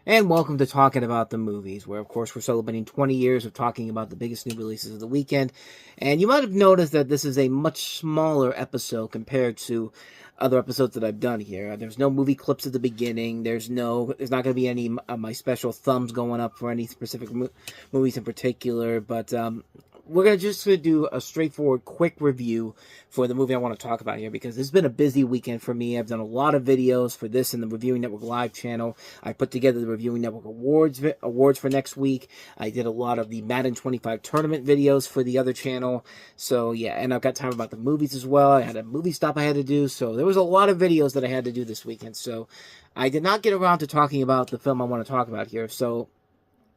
And welcome to Talking About the Movies, where, of course, we're celebrating 20 years of talking about the biggest new releases of the weekend. And you might have noticed that this is a much smaller episode compared to other episodes that I've done here. There's no movie clips at the beginning. There's not going to be any of my special thumbs going up for any specific movies in particular. But we're just going to do a straightforward, quick review for the movie I want to talk about here, because it's been a busy weekend for me. I've done a lot of videos for this in the Reviewing Network Live channel. I put together the Reviewing Network Awards for next week. I did a lot of the Madden 25 tournament videos for the other channel. So, yeah, and I've got time about the movies as well. I had a movie stop I had to do, so there was a lot of videos that I had to do this weekend. So, I did not get around to talking about the film I want to talk about here. So,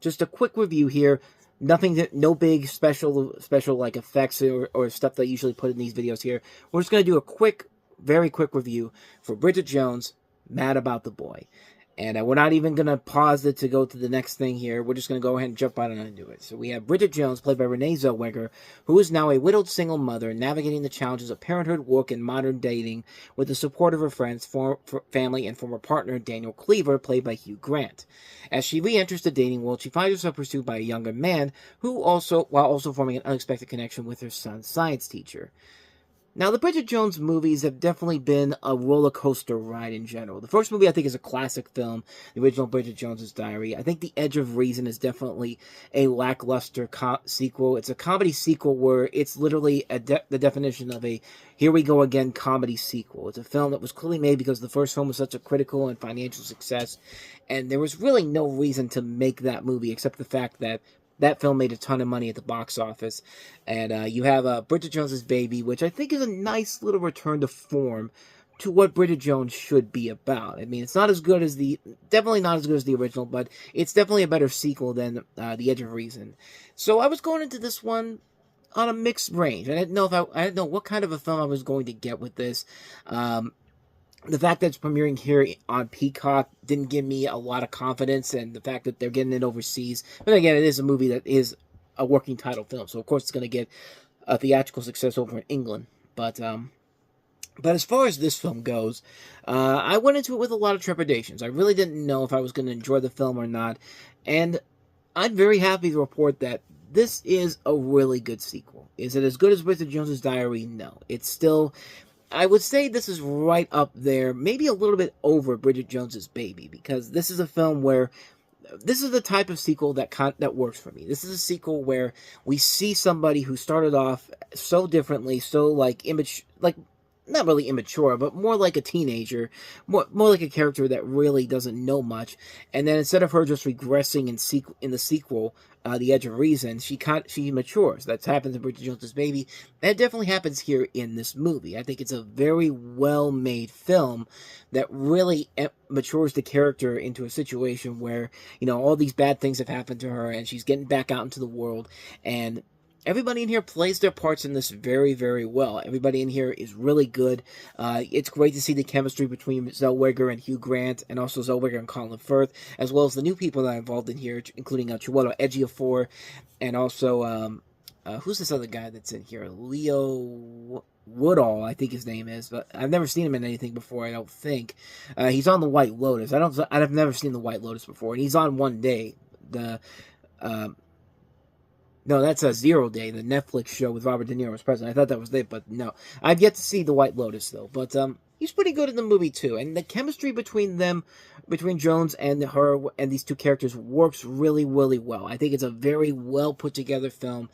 just a quick review here. No big special like effects or stuff that I usually put in these videos here. We're just going to do a very quick review for Bridget Jones, Mad About the Boy. And we're not even going to pause it to go to the next thing here. We're just going to go ahead and jump right on into it. So we have Bridget Jones, played by Renee Zellweger, who is now a widowed single mother navigating the challenges of parenthood, work, and modern dating with the support of her friends, family, and former partner Daniel Cleaver, played by Hugh Grant. As she re-enters the dating world, she finds herself pursued by a younger man while also forming an unexpected connection with her son's science teacher. Now, the Bridget Jones movies have definitely been a roller coaster ride in general. The first movie, I think, is a classic film, the original Bridget Jones's Diary. I think The Edge of Reason is definitely a lackluster sequel. It's a comedy sequel where it's literally the definition of a here we go again comedy sequel. It's a film that was clearly made because the first film was such a critical and financial success, and there was really no reason to make that movie except the fact that that film made a ton of money at the box office. And you have Bridget Jones's Baby, which I think is a nice little return to form to what Bridget Jones should be about. I mean, it's not as good as definitely not as good as the original, but it's definitely a better sequel than The Edge of Reason. So I was going into this one on a mixed range. I didn't know what kind of a film I was going to get with this. The fact that it's premiering here on Peacock didn't give me a lot of confidence, and the fact that they're getting it overseas. But again, it is a movie that is a working title film, so of course it's going to get a theatrical success over in England. But as far as this film goes, I went into it with a lot of trepidations. I really didn't know if I was going to enjoy the film or not, and I'm very happy to report that this is a really good sequel. Is it as good as Bridget Jones's Diary? No. It's still... I would say this is right up there, maybe a little bit over Bridget Jones's Baby, because this is a film where this is the type of sequel that works for me. This is a sequel where we see somebody who started off so differently, so like not really immature, but more like a teenager, more like a character that really doesn't know much. And then instead of her just regressing in the sequel, The Edge of Reason, she matures. That's happened in Bridget Jones's Baby. That definitely happens here in this movie. I think it's a very well-made film that really matures the character into a situation where, all these bad things have happened to her, and she's getting back out into the world, and everybody in here plays their parts in this very, very well. Everybody in here is really good. It's great to see the chemistry between Zellweger and Hugh Grant, and also Zellweger and Colin Firth, as well as the new people that are involved in here, including Chiwetel Ejiofor, and also, who's this other guy that's in here? Leo Woodall, I think his name is, but I've never seen him in anything before, I don't think. He's on The White Lotus. I've never seen The White Lotus before, and he's on One Day, no, that's a Zero Day, the Netflix show with Robert De Niro as president. I thought that was it, but no. I've yet to see The White Lotus, though. But he's pretty good in the movie, too. And the chemistry between Jones and her and these two characters works really, really well. I think it's a very well put together film.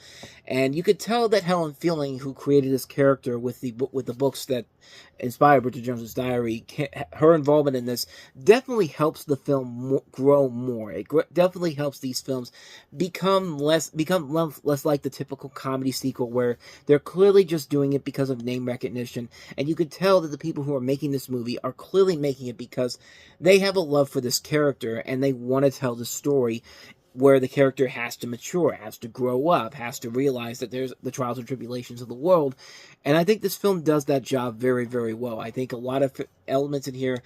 And you could tell that Helen Fielding, who created this character with the books that inspired Bridget Jones's Diary, her involvement in this definitely helps the film grow more. It definitely helps these films become less like the typical comedy sequel where they're clearly just doing it because of name recognition. And you could tell that the people who are making this movie are clearly making it because they have a love for this character and they want to tell the story where the character has to mature, has to grow up, has to realize that there's the trials and tribulations of the world. And I think this film does that job very, very well. I think a lot of elements in here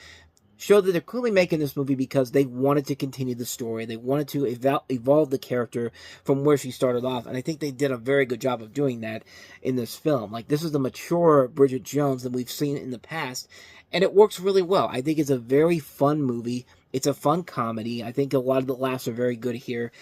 show that they're clearly making this movie because they wanted to continue the story. They wanted to evolve the character from where she started off. And I think they did a very good job of doing that in this film. Like, this is the mature Bridget Jones that we've seen in the past. And it works really well. I think it's a very fun movie. It's a fun comedy. I think a lot of the laughs are very good here.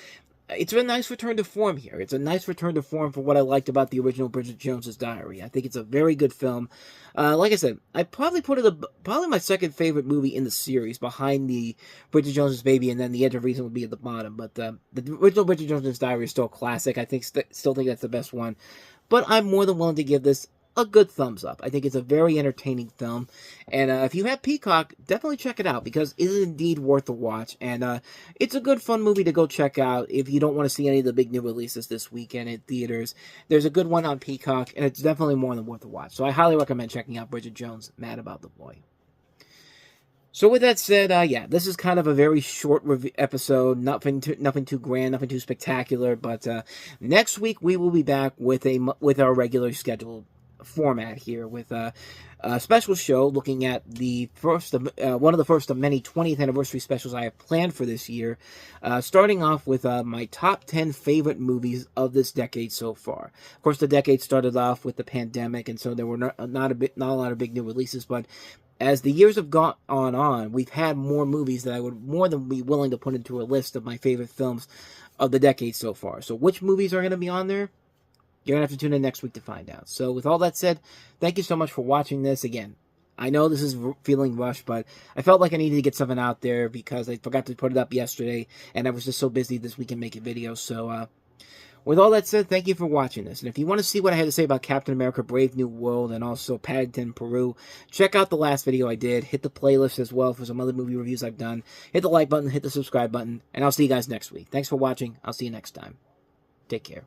It's a nice return to form here. It's a nice return to form for what I liked about the original Bridget Jones's Diary. I think it's a very good film. Like I said, I probably put it probably my second favorite movie in the series, behind the Bridget Jones's Baby, and then The Edge of Reason would be at the bottom. But the original Bridget Jones's Diary is still a classic. I think still think that's the best one. But I'm more than willing to give this a good thumbs up. I think it's a very entertaining film, and if you have Peacock, definitely check it out, because it is indeed worth the watch, and it's a good fun movie to go check out if you don't want to see any of the big new releases this weekend in theaters. There's a good one on Peacock, and it's definitely more than worth the watch, so I highly recommend checking out Bridget Jones' Mad About the Boy. So with that said, yeah, this is kind of a very short episode, nothing too grand, nothing too spectacular, but next week we will be back with our regular scheduled format here, with a special show looking at the first of, one of the first of many 20th anniversary specials I have planned for this year, starting off with my top 10 favorite movies of this decade so far. Of course, the decade started off with the pandemic, and so there were not a lot of big new releases, but as the years have gone on, we've had more movies that I would more than be willing to put into a list of my favorite films of the decade so far. So which movies are going to be on there? You're going to have to tune in next week to find out. So with all that said, thank you so much for watching this. Again, I know this is feeling rushed, but I felt like I needed to get something out there because I forgot to put it up yesterday, and I was just so busy this weekend making videos. So with all that said, thank you for watching this. And if you want to see what I had to say about Captain America Brave New World and also Paddington Peru, check out the last video I did. Hit the playlist as well for some other movie reviews I've done. Hit the like button, hit the subscribe button, and I'll see you guys next week. Thanks for watching. I'll see you next time. Take care.